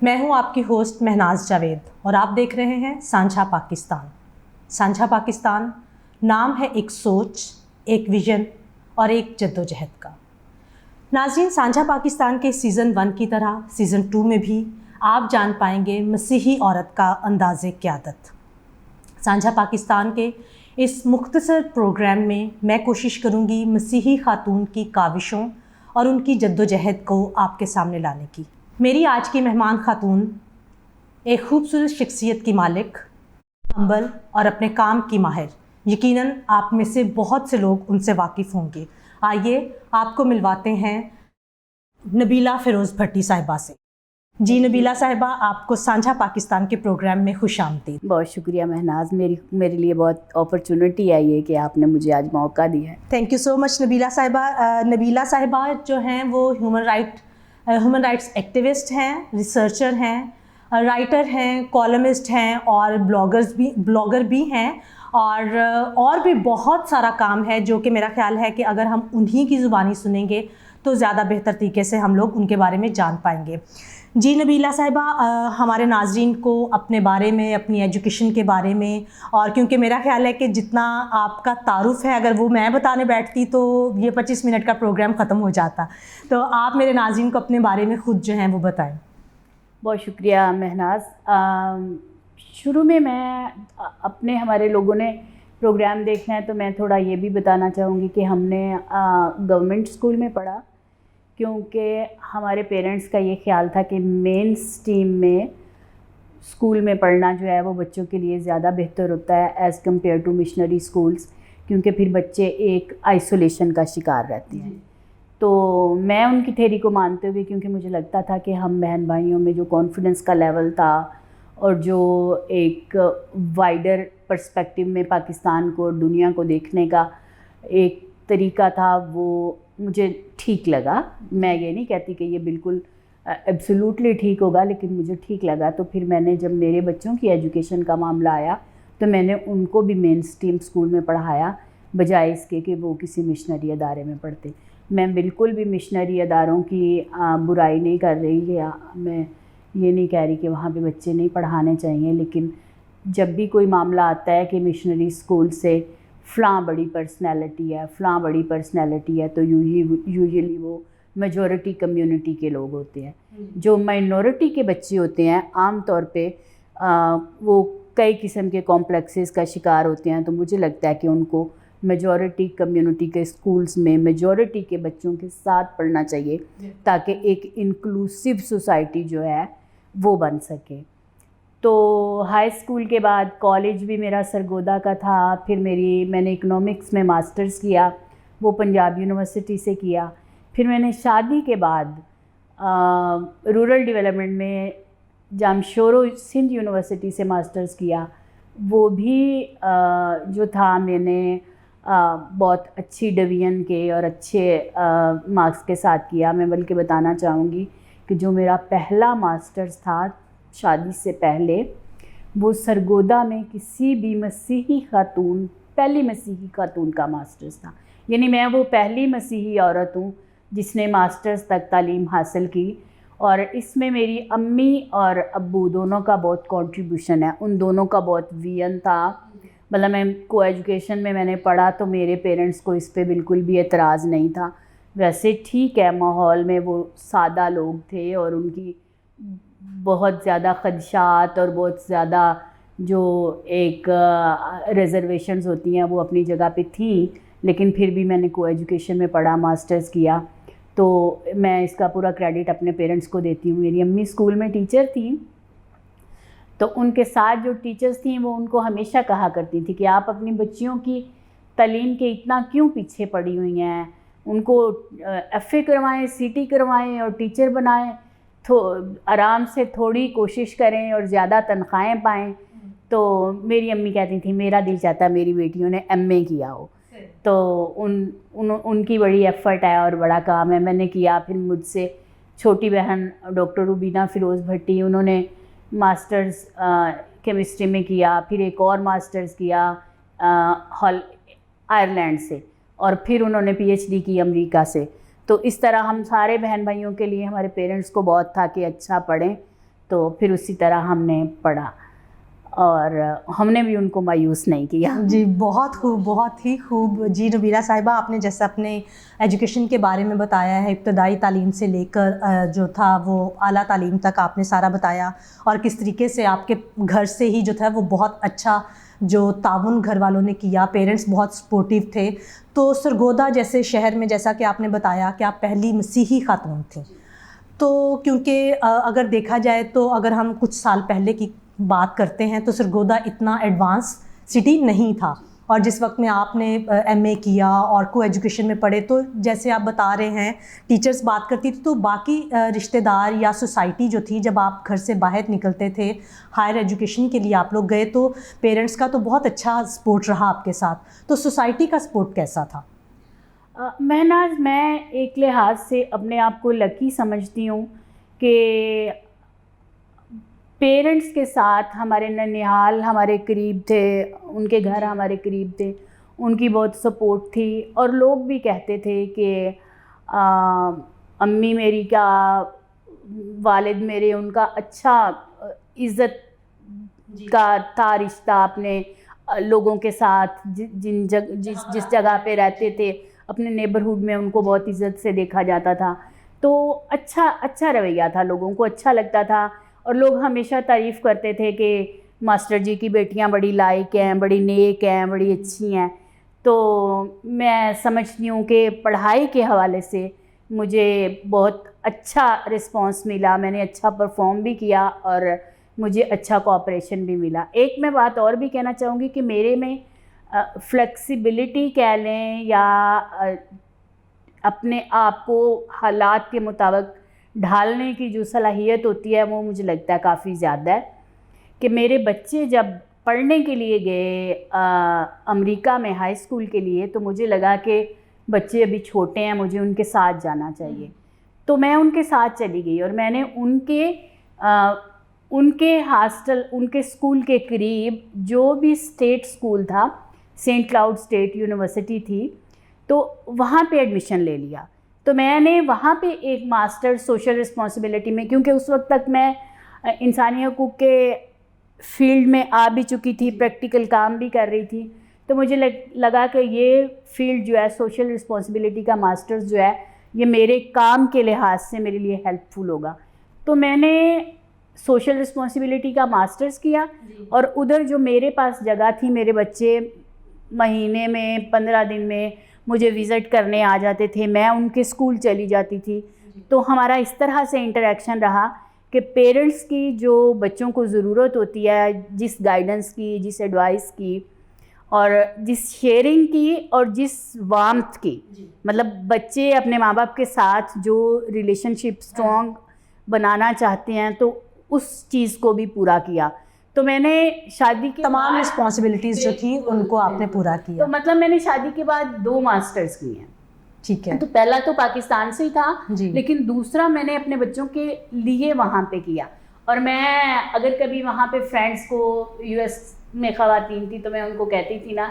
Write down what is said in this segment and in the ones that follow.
میں ہوں آپ کی ہوسٹ مہناز جاوید اور آپ دیکھ رہے ہیں سانجھا پاکستان۔ سانجھا پاکستان نام ہے ایک سوچ، ایک ویژن اور ایک جدوجہد کا۔ ناظرین، سانجھا پاکستان کے سیزن 1 کی طرح سیزن 2 میں بھی آپ جان پائیں گے مسیحی عورت کا انداز قیادت۔ سانجھا پاکستان کے اس مختصر پروگرام میں کوشش کروں گی مسیحی خاتون کی کاوشوں اور ان کی جدوجہد کو آپ کے سامنے لانے کی۔ میری آج کی مہمان خاتون ایک خوبصورت شخصیت کی مالک، ہمبل اور اپنے کام کی ماہر۔ یقیناً آپ میں سے بہت سے لوگ ان سے واقف ہوں گے۔ آئیے آپ کو ملواتے ہیں نبیلہ فیروز بھٹی صاحبہ سے۔ جی نبیلہ صاحبہ، آپ کو سانجھا پاکستان کے پروگرام میں خوش آمدید۔ بہت شکریہ مہناز، میرے لیے بہت اپرچونٹی آئی ہے کہ آپ نے مجھے آج موقع دیا ہے۔ تھینک یو سو مچ نبیلہ صاحبہ۔ نبیلہ صاحبہ جو ہیں وہ ہیومن رائٹس ایکٹیوسٹ ہیں، ریسرچر ہیں، رائٹر ہیں، کالمسٹ ہیں اور بلاگر بھی ہیں، اور بھی بہت سارا کام ہے جو کہ میرا خیال ہے کہ اگر ہم انہی کی زبانی سنیں گے تو زیادہ بہتر طریقے سے ہم لوگ ان کے بارے میں جان پائیں گے۔ جی نبیلہ صاحبہ، ہمارے ناظرین کو اپنے بارے میں، اپنی ایجوکیشن کے بارے میں، اور کیونکہ میرا خیال ہے کہ جتنا آپ کا تعارف ہے اگر وہ میں بتانے بیٹھتی تو یہ 25 منٹ کا پروگرام ختم ہو جاتا، تو آپ میرے ناظرین کو اپنے بارے میں خود جو ہیں وہ بتائیں۔ بہت شکریہ مہناز۔ شروع میں ہمارے لوگوں نے پروگرام دیکھنا ہے تو میں تھوڑا یہ بھی بتانا چاہوں گی کہ ہم نے گورنمنٹ اسکول میں پڑھا، کیونکہ ہمارے پیرنٹس کا یہ خیال تھا کہ مین اسٹریم میں اسکول میں پڑھنا جو ہے وہ بچوں کے لیے زیادہ بہتر ہوتا ہے as compare to missionary schools, کیونکہ پھر بچے ایک آئسولیشن کا شکار رہتے ہیں۔ تو میں ان کی تھیری کو مانتے ہوئے، کیونکہ مجھے لگتا تھا کہ ہم بہن بھائیوں میں جو کانفیڈنس کا لیول تھا اور جو ایک وائڈر پرسپیکٹیو میں پاکستان کو اور دنیا کو دیکھنے کا ایک طریقہ تھا، وہ مجھے ٹھیک لگا۔ میں یہ نہیں کہتی کہ یہ بالکل ایبسولوٹلی ٹھیک ہوگا، لیکن مجھے ٹھیک لگا۔ تو پھر میں نے جب میرے بچوں کی ایجوکیشن کا معاملہ آیا تو میں نے ان کو بھی مین اسٹریم اسکول میں پڑھایا، بجائے اس کے کہ وہ کسی مشنری ادارے میں پڑھتے۔ میں بالکل بھی مشنری اداروں کی برائی نہیں کر رہی، یا میں یہ نہیں کہہ رہی کہ وہاں پہ بچے نہیں پڑھانے چاہیے، لیکن جب بھی کوئی معاملہ آتا ہے کہ مشنری اسکول سے فلاں بڑی پرسنالٹی ہے تو یوزلی وہ میجورٹی کمیونٹی کے لوگ ہوتے ہیں۔ جو مائنورٹی کے بچے ہوتے ہیں عام طور پہ وہ کئی قسم کے کمپلیکسز کا شکار ہوتے ہیں، تو مجھے لگتا ہے کہ ان کو میجورٹی کمیونٹی کے اسکولز میں میجورٹی کے بچوں کے ساتھ پڑھنا چاہیے، تاکہ ایک انکلوسیو سوسائٹی جو ہے وہ بن سکے۔ تو ہائی اسکول کے بعد کالج بھی میرا سرگودا کا تھا، پھر میں نے اکنامکس میں ماسٹرز کیا، وہ پنجاب یونیورسٹی سے کیا۔ پھر میں نے شادی کے بعد رورل ڈیولپمنٹ میں جامشورو سندھ یونیورسٹی سے ماسٹرز کیا، وہ بھی جو تھا میں نے بہت اچھی ڈویژن کے اور اچھے مارکس کے ساتھ کیا۔ میں بلکہ بتانا چاہوں گی کہ جو میرا پہلا ماسٹرز تھا شادی سے پہلے، وہ سرگودا میں کسی بھی پہلی مسیحی خاتون کا ماسٹرز تھا، یعنی میں وہ پہلی مسیحی عورت ہوں جس نے ماسٹرز تک تعلیم حاصل کی، اور اس میں میری امی اور ابو دونوں کا بہت کنٹریبیوشن ہے، ان دونوں کا بہت ویژن تھا۔ مطلب میں کو ایجوکیشن میں نے پڑھا تو میرے پیرنٹس کو اس پہ بالکل بھی اعتراض نہیں تھا۔ ویسے ٹھیک ہے، ماحول میں وہ سادہ لوگ تھے اور ان کی بہت زیادہ خدشات اور بہت زیادہ جو ایک ریزرویشنز ہوتی ہیں وہ اپنی جگہ پہ تھیں، لیکن پھر بھی میں نے کو ایجوکیشن میں پڑھا، ماسٹرز کیا، تو میں اس کا پورا کریڈٹ اپنے پیرنٹس کو دیتی ہوں۔ میری امی اسکول میں ٹیچر تھیں، تو ان کے ساتھ جو ٹیچرز تھیں وہ ان کو ہمیشہ کہا کرتی تھیں کہ آپ اپنی بچیوں کی تعلیم کے اتنا کیوں پیچھے پڑی ہوئی ہیں، ان کو ایف اے کروائیں، سی ٹی کروائیں اور ٹیچر بنائیں، آرام سے تھوڑی کوشش کریں اور زیادہ تنخواہیں پائیں۔ تو میری امی کہتی تھیں میرا دل چاہتا ہے میری بیٹیوں نے ایم اے کیا ہو، تو ان کی بڑی ایفرٹ ہے اور بڑا کام ہے، میں نے کیا۔ پھر مجھ سے چھوٹی بہن ڈاکٹر روبینہ فیروز بھٹی، انہوں نے ماسٹرز کیمسٹری میں کیا، پھر ایک اور ماسٹرز کیا آئرلینڈ سے، اور پھر انہوں نے پی ایچ ڈی کی امریکہ سے۔ تو اس طرح ہم سارے بہن بھائیوں کے لیے ہمارے پیرنٹس کو بہت تھا کہ اچھا پڑھیں تو پھر اسی طرح ہم نے پڑھا اور ہم نے بھی ان کو مایوس نہیں کیا. جی بہت خوب، بہت ہی خوب. جی نبیلہ صاحبہ، آپ نے جیسا اپنے ایجوکیشن کے بارے میں بتایا ہے، ابتدائی تعلیم سے لے کر جو تھا وہ اعلیٰ تعلیم تک آپ نے سارا بتایا، اور کس طریقے سے آپ کے گھر سے ہی جو تھا وہ بہت اچھا جو تعاون گھر والوں نے کیا، پیرنٹس بہت سپورٹیو تھے. تو سرگودا جیسے شہر میں، جیسا کہ آپ نے بتایا کہ آپ پہلی مسیحی خاتون تھیں، تو کیونکہ اگر دیکھا جائے تو اگر ہم کچھ سال پہلے کی بات کرتے ہیں تو سرگودا اتنا ایڈوانس سٹی نہیں تھا، اور جس وقت میں آپ نے ایم اے کیا اور کو ایجوکیشن میں پڑھے، تو جیسے آپ بتا رہے ہیں ٹیچرز بات کرتی تھی، تو باقی رشتہ دار یا سوسائٹی جو تھی، جب آپ گھر سے باہر نکلتے تھے ہائر ایجوکیشن کے لیے آپ لوگ گئے، تو پیرنٹس کا تو بہت اچھا سپورٹ رہا آپ کے ساتھ. تو سوسائٹی کا سپورٹ کیسا تھا؟ مہناز، میں ایک لحاظ سے اپنے آپ کو لکی سمجھتی ہوں کہ پیرنٹس کے ساتھ ہمارے ننیہال ہمارے قریب تھے، ان کے گھر ہمارے قریب تھے، ان کی بہت سپورٹ تھی، اور لوگ بھی کہتے تھے کہ امی میری کا، والد میرے، ان کا اچھا عزت کا تھا رشتہ اپنے لوگوں کے ساتھ، جس جگہ پہ رہتے تھے اپنے نیبرہڈ میں ان کو بہت عزت سے دیکھا جاتا تھا. تو اچھا رویہ تھا، لوگوں کو اچھا لگتا تھا، اور لوگ ہمیشہ تعریف کرتے تھے کہ ماسٹر جی کی بیٹیاں بڑی لائق ہیں، بڑی نیک ہیں، بڑی اچھی ہیں. تو میں سمجھتی ہوں کہ پڑھائی کے حوالے سے مجھے بہت اچھا رسپانس ملا، میں نے اچھا پرفارم بھی کیا اور مجھے اچھا کوآپریشن بھی ملا. ایک میں بات اور بھی کہنا چاہوں گی کہ میرے میں فلیکسیبلٹی کہہ لیں یا اپنے آپ کو حالات کے مطابق ڈھالنے کی جو صلاحیت ہوتی ہے وہ مجھے لگتا ہے کافی زیادہ ہے. کہ میرے بچے جب پڑھنے کے لیے گئے امریکہ میں ہائی اسکول کے لیے، تو مجھے لگا کہ بچے ابھی چھوٹے ہیں، مجھے ان کے ساتھ جانا چاہیے. تو میں ان کے ساتھ چلی گئی، اور میں نے ان کے ہاسٹل، ان کے اسکول کے قریب جو بھی اسٹیٹ اسکول تھا، سینٹ کلاؤڈ اسٹیٹ یونیورسٹی تھی، تو وہاں پہ ایڈمیشن لے لیا. تو میں نے وہاں پہ ایک ماسٹر سوشل رسپانسبلٹی میں، کیونکہ اس وقت تک میں انسانی حقوق کے فیلڈ میں آ بھی چکی تھی، پریکٹیکل کام بھی کر رہی تھی، تو مجھے لگا کہ یہ فیلڈ جو ہے سوشل رسپانسبلٹی کا ماسٹرز جو ہے، یہ میرے کام کے لحاظ سے میرے لیے ہیلپ فل ہوگا. تو میں نے سوشل رسپانسبلٹی کا ماسٹرز کیا، اور ادھر جو میرے پاس جگہ تھی، میرے بچے مہینے میں 15 دن میں مجھے وزٹ کرنے آ جاتے تھے، میں ان کے اسکول چلی جاتی تھی. تو ہمارا اس طرح سے انٹریکشن رہا کہ پیرنٹس کی جو بچوں کو ضرورت ہوتی ہے، جس گائیڈنس کی، جس ایڈوائس کی، اور جس شیئرنگ کی، اور جس وارمتھ کی، مطلب بچے اپنے ماں باپ کے ساتھ جو ریلیشن شپ اسٹرانگ بنانا چاہتے ہیں، تو اس چیز کو بھی پورا کیا. تو میں نے شادی کے تمام رسپانسبلٹیز جو تھیں ان کو آپ نے پورا کیا. تو مطلب میں نے شادی کے بعد 2 ماسٹرز کیے ہیں. ٹھیک ہے. تو پہلا تو پاکستان سے ہی تھا، جی. لیکن دوسرا میں نے اپنے بچوں کے لیے وہاں پہ کیا. اور میں اگر کبھی وہاں پہ فرینڈس کو، یو ایس میں خواتین تھی، تو میں ان کو کہتی تھی نا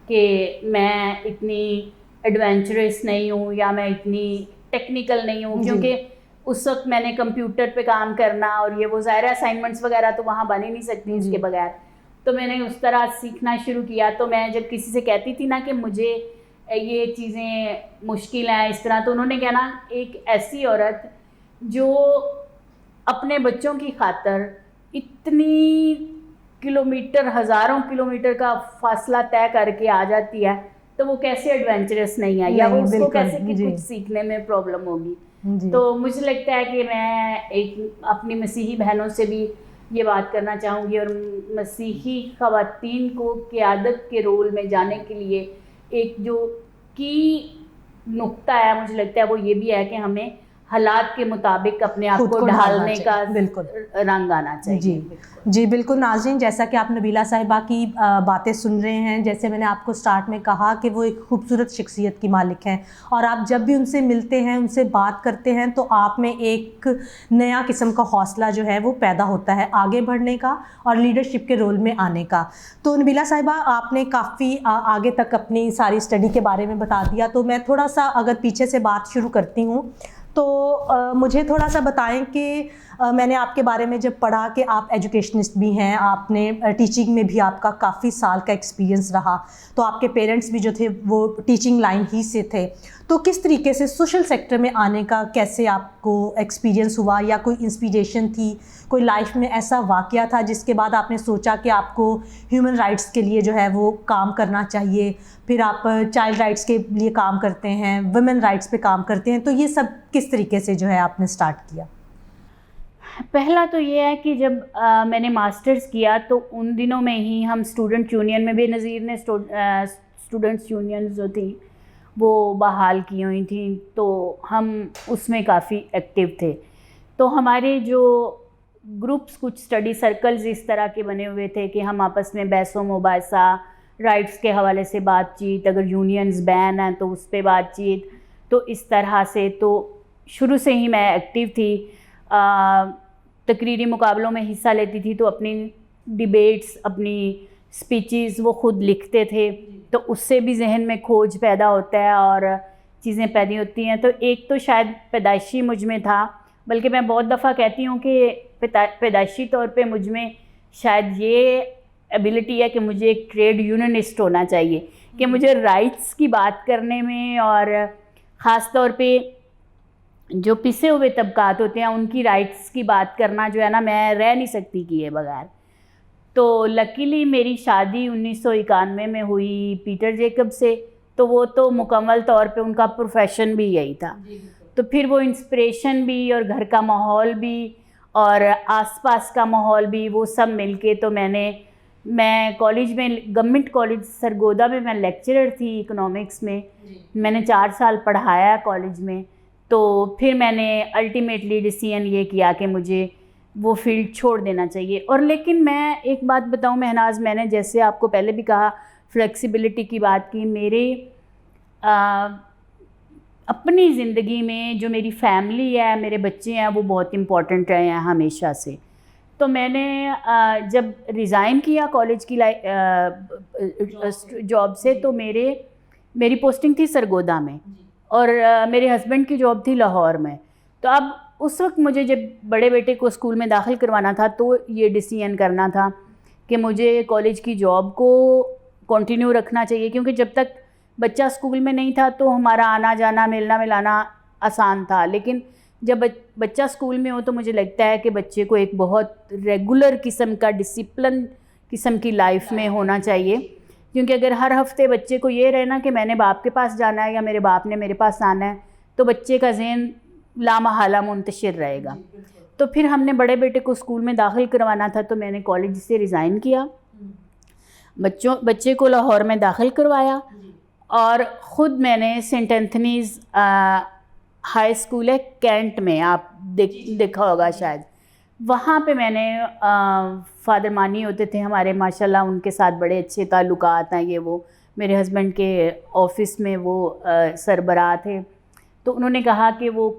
کہ میں اتنی ایڈونچرس نہیں ہوں، یا میں اتنی ٹیکنیکل نہیں ہوں، کیونکہ اس وقت میں نے کمپیوٹر پہ کام کرنا، اور یہ وہ ظاہر اسائنمنٹس وغیرہ تو وہاں بن ہی نہیں سکتی اس کے بغیر. تو میں نے اس طرح سیکھنا شروع کیا. تو میں جب کسی سے کہتی تھی نا کہ مجھے یہ چیزیں مشکل ہیں اس طرح، تو انہوں نے کہنا ایک ایسی عورت جو اپنے بچوں کی خاطر اتنی کلومیٹر، ہزاروں کلومیٹر کا فاصلہ طے کر کے آ جاتی ہے، تو وہ کیسے ایڈونچرس نہیں ہے، یا وہ اس کو کیسے کچھ سیکھنے میں پرابلم ہوگی. تو مجھے لگتا ہے کہ میں ایک اپنی مسیحی بہنوں سے بھی یہ بات کرنا چاہوں گی، اور مسیحی خواتین کو قیادت کے رول میں جانے کے لیے ایک جو کی نقطہ ہے، مجھے لگتا ہے وہ یہ بھی ہے کہ ہمیں حالات کے مطابق اپنے آپ کو ڈھالنے کا رنگ آنا چاہیے. جی بالکل. ناظرین، جیسا کہ آپ نبیلہ صاحبہ کی باتیں سن رہے ہیں، جیسے میں نے آپ کو سٹارٹ میں کہا کہ وہ ایک خوبصورت شخصیت کی مالک ہیں، اور آپ جب بھی ان سے ملتے ہیں، ان سے بات کرتے ہیں، تو آپ میں ایک نیا قسم کا حوصلہ جو ہے وہ پیدا ہوتا ہے آگے بڑھنے کا اور لیڈرشپ کے رول میں آنے کا. تو نبیلہ صاحبہ، آپ نے کافی آگے تک اپنی ساری اسٹڈی کے بارے میں بتا دیا، تو میں تھوڑا سا اگر پیچھے سے بات شروع کرتی ہوں، تو مجھے تھوڑا سا بتائیں کہ میں نے آپ کے بارے میں جب پڑھا کہ آپ ایجوکیشنسٹ بھی ہیں, آپ نے ٹیچنگ میں بھی آپ کا کافی سال کا ایکسپیرینس رہا, تو آپ کے پیرنٹس بھی جو تھے وہ ٹیچنگ لائن ہی سے تھے, تو کس طریقے سے سوشل سیکٹر میں آنے کا کیسے آپ کو ایکسپیرینس ہوا, یا کوئی انسپیریشن تھی, کوئی لائف میں ایسا واقعہ تھا جس کے بعد آپ نے سوچا کہ آپ کو ہیومن رائٹس کے لیے جو ہے وہ کام کرنا چاہیے, پھر آپ چائلڈ رائٹس کے لیے کام کرتے ہیں, ویمن رائٹس پہ کام کرتے ہیں, تو یہ سب کس طریقے سے جو ہے آپ نے اسٹارٹ کیا؟ پہلا تو یہ ہے کہ جب میں نے ماسٹرز کیا تو ان دنوں میں ہی ہم اسٹوڈنٹ یونین میں, بے نظیر نے اسٹوڈنٹس یونینز جو تھیں وہ بحال کی ہوئی تھیں, تو ہم اس میں کافی ایکٹیو تھے. تو ہمارے جو گروپس, کچھ اسٹڈی سرکلز اس طرح کے بنے ہوئے تھے کہ ہم آپس میں بحث و مباحثہ, رائٹس کے حوالے سے بات چیت, اگر یونینز بین ہیں تو اس پہ بات چیت, تو اس طرح سے تو شروع سے ہی میں ایکٹیو تھی. تقریری مقابلوں میں حصہ لیتی تھی تو اپنی ڈیبیٹس, اپنی سپیچز وہ خود لکھتے تھے, تو اس سے بھی ذہن میں کھوج پیدا ہوتا ہے اور چیزیں پیدا ہوتی ہیں. تو ایک تو شاید پیدائشی مجھ میں تھا, بلکہ میں بہت دفعہ کہتی ہوں کہ پیدائشی طور پہ مجھ میں شاید یہ ایبلٹی ہے کہ مجھے ایک ٹریڈ یونینسٹ ہونا چاہیے, کہ مجھے رائٹس کی بات کرنے میں, اور خاص طور پہ جو پسے ہوئے طبقات ہوتے ہیں ان کی رائٹس کی بات کرنا جو ہے نا, میں رہ نہیں سکتی کیے بغیر. تو لکیلی میری شادی 1991 میں ہوئی پیٹر جیکب سے, تو وہ تو مکمل طور پہ ان کا پروفیشن بھی یہی تھا. تو پھر وہ انسپریشن بھی اور گھر کا ماحول بھی اور آس پاس کا ماحول بھی, وہ سب مل کے, تو میں کالج میں, گورنمنٹ کالج سرگودا میں میں لیکچرر تھی اکنامکس میں, میں نے 4 سال پڑھایا کالج میں. تو پھر میں نے الٹیمیٹلی ڈیسیژن یہ کیا کہ مجھے وہ فیلڈ چھوڑ دینا چاہیے. اور لیکن میں ایک بات بتاؤں مہناز, میں نے جیسے آپ کو پہلے بھی کہا فلیکسیبلٹی کی بات کی, میرے اپنی زندگی میں جو میری فیملی ہے, میرے بچے ہیں, وہ بہت امپورٹنٹ رہے ہیں ہمیشہ سے. تو میں نے جب ریزائن کیا کالج کی جاب سے, تو میری پوسٹنگ تھی سرگودا میں اور میرے ہسبینڈ کی جاب تھی لاہور میں. تو اب اس وقت مجھے جب بڑے بیٹے کو اسکول میں داخل کروانا تھا تو یہ ڈیسیژن کرنا تھا کہ مجھے کالج کی جاب کو کنٹینیو رکھنا چاہیے, کیونکہ جب تک بچہ اسکول میں نہیں تھا تو ہمارا آنا جانا, ملنا ملانا آسان تھا. لیکن جب بچہ اسکول میں ہو تو مجھے لگتا ہے کہ بچے کو ایک بہت ریگولر قسم کا, ڈسپلن قسم کی لائف میں ہونا چاہیے. کیونکہ اگر ہر ہفتے بچے کو یہ رہنا کہ میں نے باپ کے پاس جانا ہے یا میرے باپ نے میرے پاس آنا ہے, تو بچے کا ذہن لامحالہ منتشر رہے گا. تو پھر ہم نے بڑے بیٹے کو اسکول میں داخل کروانا تھا, تو میں نے کالج سے ریزائن کیا, بچے کو لاہور میں داخل کروایا, اور خود میں نے سینٹ اینتھنیز ہائی اسکول ہے کینٹ میں, آپ دیکھا ہوگا شاید, وہاں پہ میں نے فادر مانی ہوتے تھے ہمارے, ماشاءاللہ ان کے ساتھ بڑے اچھے تعلقات ہیں. یہ وہ میرے ہسبینڈ کے آفس میں وہ سربراہ تھے. تو انہوں نے کہا کہ وہ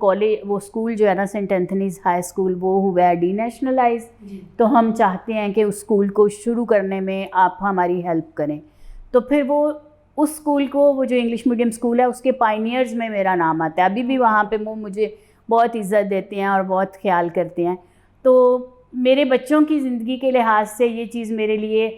اسکول جو ہے نا سینٹ اینتھنیز ہائی اسکول, وہ ہوا ہے ڈی نیشنلائز, تو ہم چاہتے ہیں کہ اس اسکول کو شروع کرنے میں آپ ہماری ہیلپ کریں. تو پھر وہ اس اسکول کو, وہ جو انگلش میڈیم اسکول ہے, اس کے پائنیئرز میں میرا نام آتا ہے. ابھی بھی وہاں پہ وہ مجھے بہت عزت دیتے ہیں اور بہت خیال کرتے ہیں. تو میرے بچوں کی زندگی کے لحاظ سے یہ چیز میرے لیے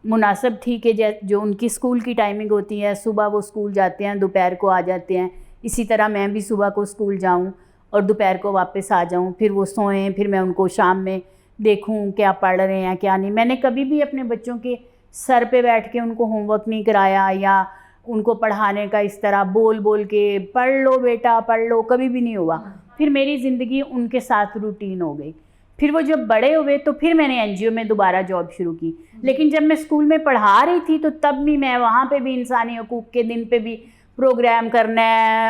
مناسب تھی کہ جو ان کی اسکول کی ٹائمنگ ہوتی ہے, صبح وہ اسکول جاتے ہیں, دوپہر کو آ جاتے ہیں, اسی طرح میں بھی صبح کو اسکول جاؤں اور دوپہر کو واپس آ جاؤں, پھر وہ سوئیں, پھر میں ان کو شام میں دیکھوں کیا پڑھ رہے ہیں کیا نہیں. میں نے کبھی بھی اپنے بچوں کے سر پہ بیٹھ کے ان کو ہوم ورک نہیں کرایا, یا ان کو پڑھانے کا اس طرح بول کے پڑھ لو بیٹا پڑھ لو, کبھی بھی نہیں ہوا. پھر میری زندگی ان کے ساتھ روٹین ہو گئی. پھر وہ جب بڑے ہوئے تو پھر میں نے این جی او میں دوبارہ جاب شروع کی. لیکن جب میں اسکول میں پڑھا رہی تھی تو تب بھی میں وہاں پہ بھی انسانی حقوق کے دن پہ بھی پروگرام کرنا ہے,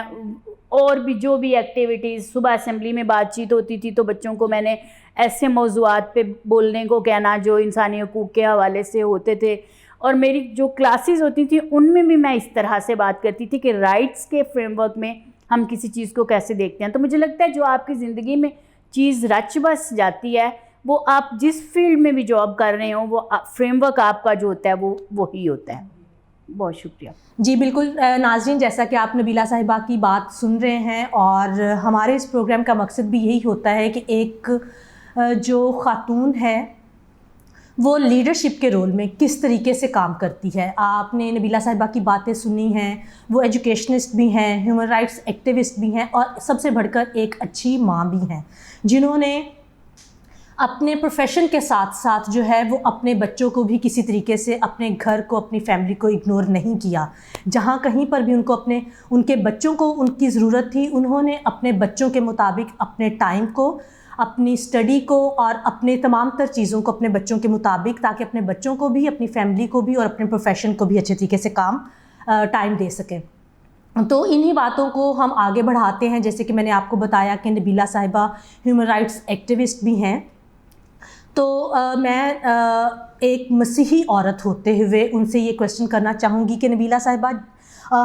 اور بھی جو بھی ایکٹیویٹیز, صبح اسمبلی میں بات چیت ہوتی تھی تو بچوں کو میں نے ایسے موضوعات پہ بولنے کو کہنا جو انسانی حقوق کے حوالے سے ہوتے تھے. اور میری جو کلاسز ہوتی تھیں ان میں بھی میں اس طرح سے بات کرتی تھی کہ رائٹس کے فریم ورک میں ہم کسی چیز کو کیسے دیکھتے ہیں. تو مجھے لگتا ہے جو آپ کی زندگی میں چیز رچ بس جاتی ہے, وہ آپ جس فیلڈ میں بھی جاب کر رہے ہوں, وہ فریم ورک آپ کا جو ہوتا ہے وہ وہی ہوتا ہے. بہت شکریہ. جی بالکل ناظرین، جیسا کہ آپ نبیلہ صاحبہ کی بات سن رہے ہیں، اور ہمارے اس پروگرام کا مقصد بھی یہی ہوتا ہے کہ ایک جو خاتون ہے وہ لیڈرشپ کے رول میں کس طریقے سے کام کرتی ہے. آپ نے نبیلہ صاحبہ کی باتیں سنی ہیں، وہ ایجوکیشنسٹ بھی ہیں، ہیومن رائٹس ایکٹیوسٹ بھی ہیں، اور سب سے بڑھ کر ایک اچھی ماں بھی ہیں، جنہوں نے اپنے پروفیشن کے ساتھ ساتھ جو ہے وہ اپنے بچوں کو بھی کسی طریقے سے، اپنے گھر کو، اپنی فیملی کو اگنور نہیں کیا. جہاں کہیں پر بھی ان کے بچوں کو ان کی ضرورت تھی، انہوں نے اپنے بچوں کے مطابق اپنے ٹائم کو، اپنی اسٹڈی کو اور اپنے تمام تر چیزوں کو اپنے بچوں کے مطابق، تاکہ اپنے بچوں کو بھی، اپنی فیملی کو بھی اور اپنے پروفیشن کو بھی اچھے طریقے سے ٹائم دے سکیں. تو انہی باتوں کو ہم آگے بڑھاتے ہیں. جیسے کہ میں نے آپ کو بتایا کہ نبیلہ صاحبہ ہیومن رائٹس ایکٹیوسٹ بھی ہیں، تو میں ایک مسیحی عورت ہوتے ہوئے ان سے یہ کویسچن کرنا چاہوں گی کہ نبیلہ صاحبہ،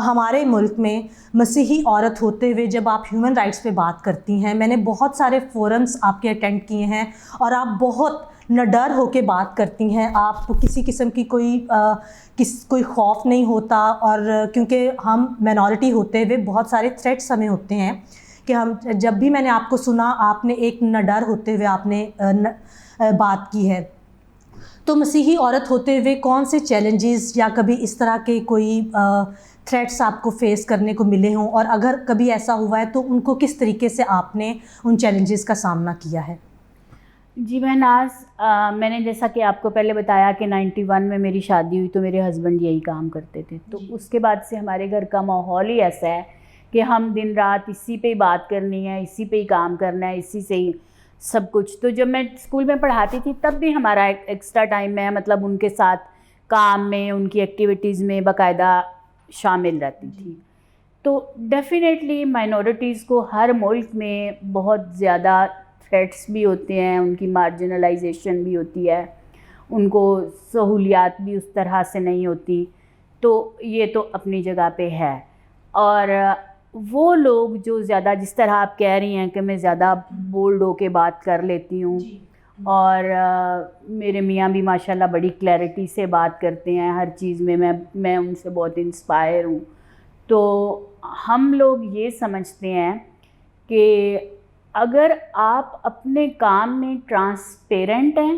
ہمارے ملک میں مسیحی عورت ہوتے ہوئے جب آپ ہیومن رائٹس پہ بات کرتی ہیں، میں نے بہت سارے فورمز آپ کے اٹینڈ کیے ہیں، اور آپ بہت نڈر ہو کے بات کرتی ہیں. آپ کسی قسم کی کوئی خوف نہیں ہوتا، اور کیونکہ ہم مائنورٹی ہوتے ہوئے بہت سارے تھریٹس ہمیں ہوتے ہیں کہ جب بھی میں نے آپ کو سنا، آپ نے ایک نڈر ہوتے ہوئے آپ نے بات کی ہے. تو مسیحی عورت ہوتے ہوئے کون سے چیلنجز یا کبھی اس طرح کے کوئی تھریٹس آپ کو فیس کرنے کو ملے ہوں، اور اگر کبھی ایسا ہوا ہے تو ان کو کس طریقے سے آپ نے ان چیلنجز کا سامنا کیا ہے؟ جی مہناز، میں نے جیسا کہ آپ کو پہلے بتایا کہ 91 میں میری شادی ہوئی، تو میرے ہسبینڈ یہی کام کرتے تھے. تو اس کے بعد سے ہمارے گھر کا ماحول ہی ایسا ہے کہ ہم دن رات اسی پہ ہی بات کرنی ہے، اسی پہ ہی کام کرنا ہے، اسی سے ہی سب کچھ. تو جب میں اسکول میں پڑھاتی تھی تب بھی ہمارا ایک ایکسٹرا ٹائم میں مطلب ان کے ساتھ کام میں، ان کی ایکٹیویٹیز میں باقاعدہ شامل رہتی تھی. تو ڈیفینیٹلی مائنورٹیز کو ہر ملک میں بہت زیادہ تھریٹس بھی ہوتے ہیں، ان کی مارجنلائزیشن بھی ہوتی ہے، ان کو سہولیات بھی اس طرح سے نہیں ہوتی. تو یہ تو اپنی جگہ پہ ہے. اور وہ لوگ جو زیادہ، جس طرح آپ کہہ رہی ہیں کہ میں زیادہ بولڈ ہو کے بات کر لیتی ہوں، اور میرے میاں بھی ماشاءاللہ بڑی کلیئرٹی سے بات کرتے ہیں ہر چیز میں، میں ان سے بہت انسپائر ہوں. تو ہم لوگ یہ سمجھتے ہیں کہ اگر آپ اپنے کام میں ٹرانسپیرنٹ ہیں،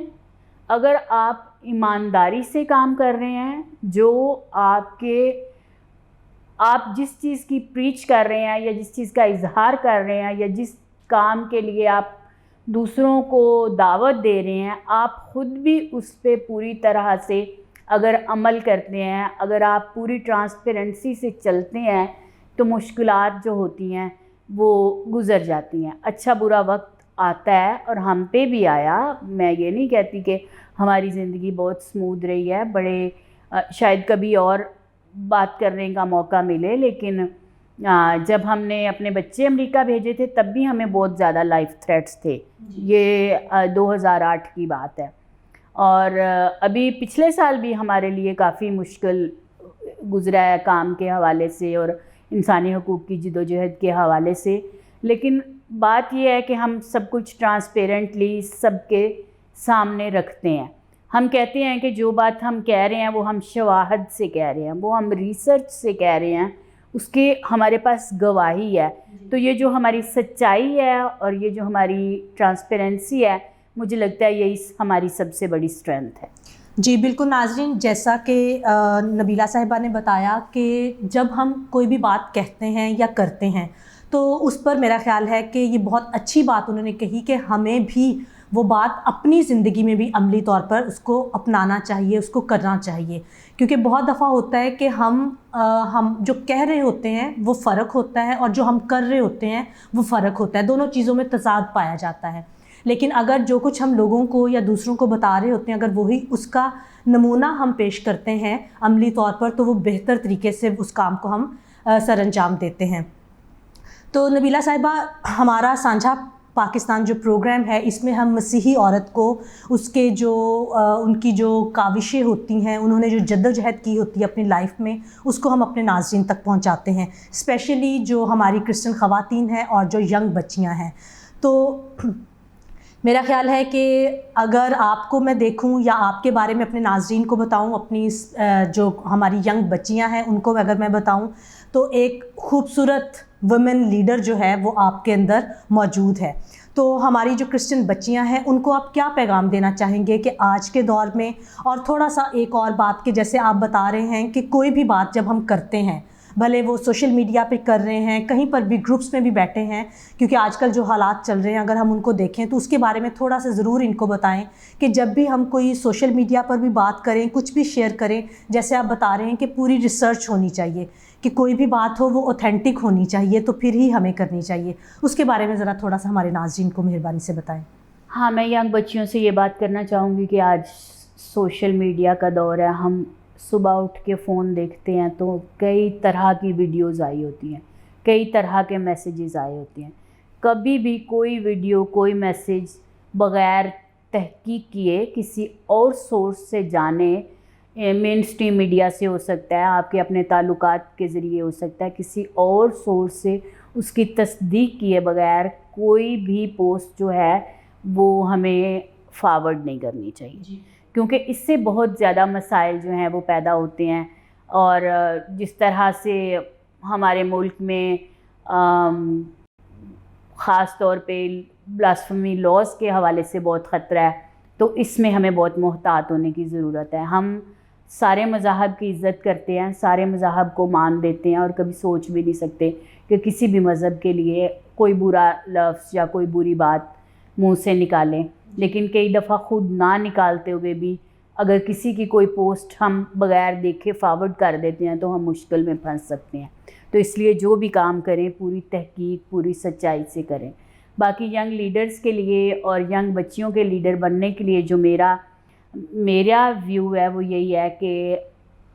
اگر آپ ایمانداری سے کام کر رہے ہیں، جو آپ جس چیز کی پریچ کر رہے ہیں یا جس چیز کا اظہار کر رہے ہیں یا جس کام کے لیے آپ دوسروں کو دعوت دے رہے ہیں، آپ خود بھی اس پہ پوری طرح سے اگر عمل کرتے ہیں، اگر آپ پوری ٹرانسپیرنسی سے چلتے ہیں، تو مشکلات جو ہوتی ہیں وہ گزر جاتی ہیں. اچھا برا وقت آتا ہے، اور ہم پہ بھی آیا. میں یہ نہیں کہتی کہ ہماری زندگی بہت سموتھ رہی ہے، بڑے شاید کبھی اور بات کرنے کا موقع ملے، لیکن جب ہم نے اپنے بچے امریکہ بھیجے تھے تب بھی ہمیں بہت زیادہ لائف تھریٹس تھے. یہ 2008 کی بات ہے. اور ابھی پچھلے سال بھی ہمارے لیے کافی مشکل گزرا ہے کام کے حوالے سے اور انسانی حقوق کی جد و جہد کے حوالے سے. لیکن بات یہ ہے کہ ہم سب کچھ ٹرانسپیرنٹلی سب کے سامنے رکھتے ہیں. ہم کہتے ہیں کہ جو بات ہم کہہ رہے ہیں وہ ہم شواہد سے کہہ رہے ہیں، وہ ہم ریسرچ سے کہہ رہے ہیں، اس کے ہمارے پاس گواہی ہے. تو یہ جو ہماری سچائی ہے اور یہ جو ہماری ٹرانسپیرنسی ہے، مجھے لگتا ہے یہی ہماری سب سے بڑی اسٹرینتھ ہے. جی بالکل ناظرین، جیسا کہ نبیلہ صاحبہ نے بتایا کہ جب ہم کوئی بھی بات کہتے ہیں یا کرتے ہیں تو اس پر میرا خیال ہے کہ یہ بہت اچھی بات انہوں نے کہی کہ ہمیں بھی وہ بات اپنی زندگی میں بھی عملی طور پر اس کو اپنانا چاہیے، اس کو کرنا چاہیے. کیونکہ بہت دفعہ ہوتا ہے کہ ہم جو کہہ رہے ہوتے ہیں وہ فرق ہوتا ہے، اور جو ہم کر رہے ہوتے ہیں وہ فرق ہوتا ہے. دونوں چیزوں میں تضاد پایا جاتا ہے. لیکن اگر جو کچھ ہم لوگوں کو یا دوسروں کو بتا رہے ہوتے ہیں، اگر وہی اس کا نمونہ ہم پیش کرتے ہیں عملی طور پر، تو وہ بہتر طریقے سے اس کام کو ہم سر انجام دیتے ہیں. تو نبیلہ صاحبہ، ہمارا سانجھا پاکستان جو پروگرام ہے، اس میں ہم مسیحی عورت کو اس کے جو ان کی جو کاوشیں ہوتی ہیں، انہوں نے جو جدوجہد کی ہوتی ہے اپنی لائف میں، اس کو ہم اپنے ناظرین تک پہنچاتے ہیں، اسپیشلی جو ہماری کرسچن خواتین ہیں اور جو ینگ بچیاں ہیں. تو میرا خیال ہے کہ اگر آپ کو میں دیکھوں یا آپ کے بارے میں اپنے ناظرین کو بتاؤں، اپنی جو ہماری ینگ بچیاں ہیں ان کو اگر میں بتاؤں، تو ایک خوبصورت ویمن لیڈر جو ہے وہ آپ کے اندر موجود ہے. تو ہماری جو کرسچن بچیاں ہیں ان کو آپ کیا پیغام دینا چاہیں گے کہ آج کے دور میں، اور تھوڑا سا ایک اور بات کہ جیسے آپ بتا رہے ہیں کہ کوئی بھی بات جب ہم کرتے ہیں، بھلے وہ سوشل میڈیا پہ کر رہے ہیں، کہیں پر بھی گروپس میں بھی بیٹھے ہیں، کیونکہ آج کل جو حالات چل رہے ہیں اگر ہم ان کو دیکھیں تو اس کے بارے میں تھوڑا سا ضرور ان کو بتائیں کہ جب بھی ہم کوئی سوشل میڈیا پر بھی بات کریں، کچھ بھی شیئر کریں، جیسے آپ بتا رہے ہیں کہ پوری ریسرچ ہونی چاہیے، کہ کوئی بھی بات ہو وہ اوتھینٹک ہونی چاہیے، تو پھر ہی ہمیں کرنی چاہیے. اس کے بارے میں ذرا تھوڑا سا ہمارے ناظرین کو مہربانی سے بتائیں. ہاں، میں ینگ بچیوں سے یہ بات کرنا چاہوں گی کہ آج سوشل میڈیا کا دور ہے. ہم صبح اٹھ کے فون دیکھتے ہیں تو کئی طرح کی ویڈیوز آئی ہوتی ہیں، کئی طرح کے میسیجز آئے ہوتے ہیں. کبھی بھی کوئی ویڈیو، کوئی میسیج بغیر تحقیق کیے کسی اور سورس سے جانے، مین اسٹریم میڈیا سے ہو سکتا ہے، آپ کے اپنے تعلقات کے ذریعے ہو سکتا ہے، کسی اور سورس سے اس کی تصدیق کیے بغیر کوئی بھی پوسٹ جو ہے وہ ہمیں فارورڈ نہیں کرنی چاہیے، کیونکہ اس سے بہت زیادہ مسائل جو ہیں وہ پیدا ہوتے ہیں. اور جس طرح سے ہمارے ملک میں خاص طور پہ بلاسفیمی لاز کے حوالے سے بہت خطرہ ہے، تو اس میں ہمیں بہت محتاط ہونے کی ضرورت ہے. ہم سارے مذاہب کی عزت کرتے ہیں، سارے مذاہب کو مان دیتے ہیں، اور کبھی سوچ بھی نہیں سکتے کہ کسی بھی مذہب کے لیے کوئی برا لفظ یا کوئی بری بات منہ سے نکالیں. لیکن کئی دفعہ خود نہ نکالتے ہوئے بھی اگر کسی کی کوئی پوسٹ ہم بغیر دیکھے فارورڈ کر دیتے ہیں تو ہم مشکل میں پھنس سکتے ہیں. تو اس لیے جو بھی کام کریں پوری تحقیق، پوری سچائی سے کریں. باقی ینگ لیڈرز کے لیے اور ینگ بچیوں کے لیڈر بننے کے لیے جو میرا ویو ہے وہ یہی ہے کہ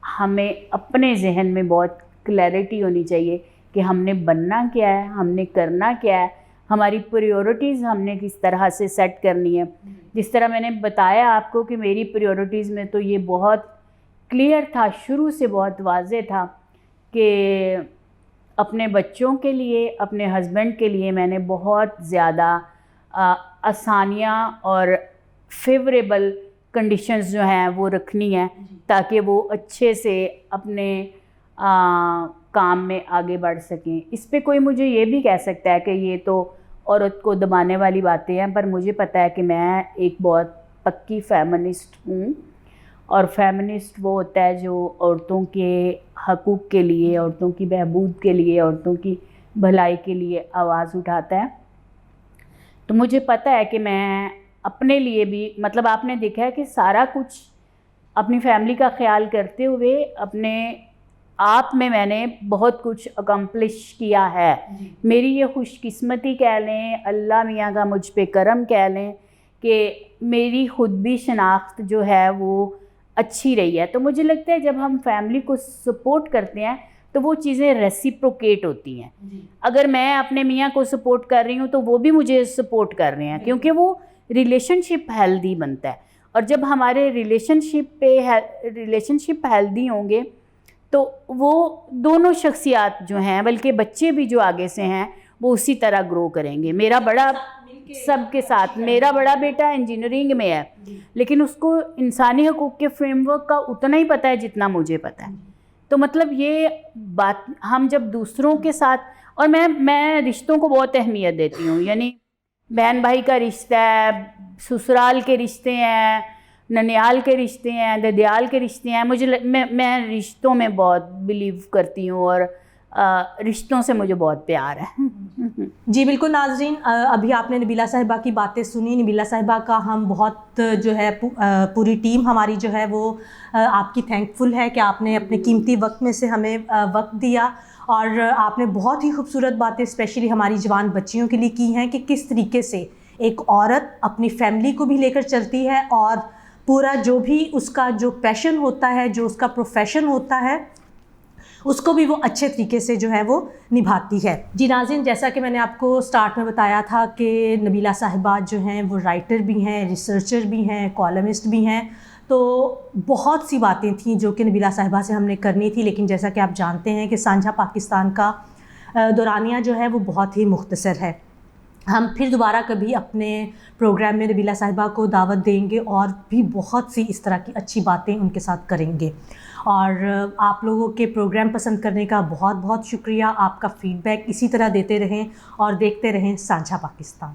ہمیں اپنے ذہن میں بہت کلیئرٹی ہونی چاہیے کہ ہم نے بننا کیا ہے، ہم نے کرنا کیا ہے، ہماری پریورٹیز ہم نے کس طرح سے سیٹ کرنی ہے. جس طرح میں نے بتایا آپ کو کہ میری پریورٹیز میں تو یہ بہت کلیئر تھا، شروع سے بہت واضح تھا کہ اپنے بچوں کے لیے، اپنے ہسبینڈ کے لیے میں نے بہت زیادہ آسانیاں اور فیوریبل کنڈیشنز جو ہیں وہ رکھنی ہیں تاکہ وہ اچھے سے اپنے کام میں آگے بڑھ سکیں. اس پہ کوئی مجھے یہ بھی کہہ سکتا ہے کہ یہ تو عورت کو دبانے والی باتیں ہیں، پر مجھے پتہ ہے کہ میں ایک بہت پکی فیمنسٹ ہوں، اور فیمنسٹ وہ ہوتا ہے جو عورتوں کے حقوق کے لیے، عورتوں کی بہبود کے لیے، عورتوں کی بھلائی کے لیے آواز اٹھاتا ہے. تو مجھے پتہ ہے کہ میں اپنے لیے بھی، مطلب آپ نے دیکھا ہے کہ سارا کچھ اپنی فیملی کا خیال کرتے ہوئے اپنے آپ میں نے بہت کچھ اکمپلش کیا ہے. میری یہ خوش قسمتی کہہ لیں، اللہ میاں کا مجھ پہ کرم کہہ لیں کہ میری خود بھی شناخت جو ہے وہ اچھی رہی ہے. تو مجھے لگتا ہے جب ہم فیملی کو سپورٹ کرتے ہیں تو وہ چیزیں ریسیپروکیٹ ہوتی ہیں. اگر میں اپنے میاں کو سپورٹ کر رہی ہوں تو وہ بھی مجھے سپورٹ کر رہے ہیں، کیونکہ وہ ریلیشن شپ ہیلدی بنتا ہے. اور جب ہمارے ریلیشن شپ ہیلدی ہوں گے تو وہ دونوں شخصیات جو ہیں، بلکہ بچے بھی جو آگے سے ہیں، وہ اسی طرح گرو کریں گے. میرا بڑا سب کے ساتھ، میرا بڑا بیٹا انجینئرنگ میں ہے، لیکن اس کو انسانی حقوق کے فریم ورک کا اتنا ہی پتہ ہے جتنا مجھے پتہ ہے. تو مطلب یہ بات ہم جب دوسروں کے ساتھ، اور میں رشتوں کو بہت اہمیت دیتی ہوں، یعنی بہن بھائی کا رشتہ ہے، سسرال کے رشتے ہیں، ننیال کے رشتے ہیں، ددیال کے رشتے ہیں. میں رشتوں میں بہت بلیو کرتی ہوں، اور رشتوں سے مجھے بہت پیار ہے. جی بالکل ناظرین، ابھی آپ نے نبیلہ صاحبہ کی باتیں سنی. نبیلہ صاحبہ کا ہم بہت جو ہے پوری ٹیم ہماری جو ہے وہ آپ کی تھینکفل ہے کہ آپ نے اپنے قیمتی وقت میں سے ہمیں وقت دیا، اور آپ نے بہت ہی خوبصورت باتیں اسپیشلی ہماری جوان بچیوں کے لیے کی ہیں کہ کس طریقے سے ایک عورت اپنی فیملی کو بھی لے کر چلتی ہے، اور پورا جو بھی اس کا جو پیشن ہوتا ہے، جو اس کا پروفیشن ہوتا ہے، اس کو بھی وہ اچھے طریقے سے جو ہے وہ نبھاتی ہے. جی ناظرین، جیسا کہ میں نے آپ کو سٹارٹ میں بتایا تھا کہ نبیلہ صاحبہ جو ہیں وہ رائٹر بھی ہیں، ریسرچر بھی ہیں، کالمسٹ بھی ہیں. تو بہت سی باتیں تھیں جو کہ نبیلہ صاحبہ سے ہم نے کرنی تھی، لیکن جیسا کہ آپ جانتے ہیں کہ سانجھا پاکستان کا دورانیہ جو ہے وہ بہت ہی مختصر ہے. ہم پھر دوبارہ کبھی اپنے پروگرام میں نبیلہ صاحبہ کو دعوت دیں گے اور بھی بہت سی اس طرح کی اچھی باتیں ان کے ساتھ کریں گے. اور آپ لوگوں کے پروگرام پسند کرنے کا بہت بہت شکریہ. آپ کا فیڈ بیک اسی طرح دیتے رہیں اور دیکھتے رہیں سانجھا پاکستان.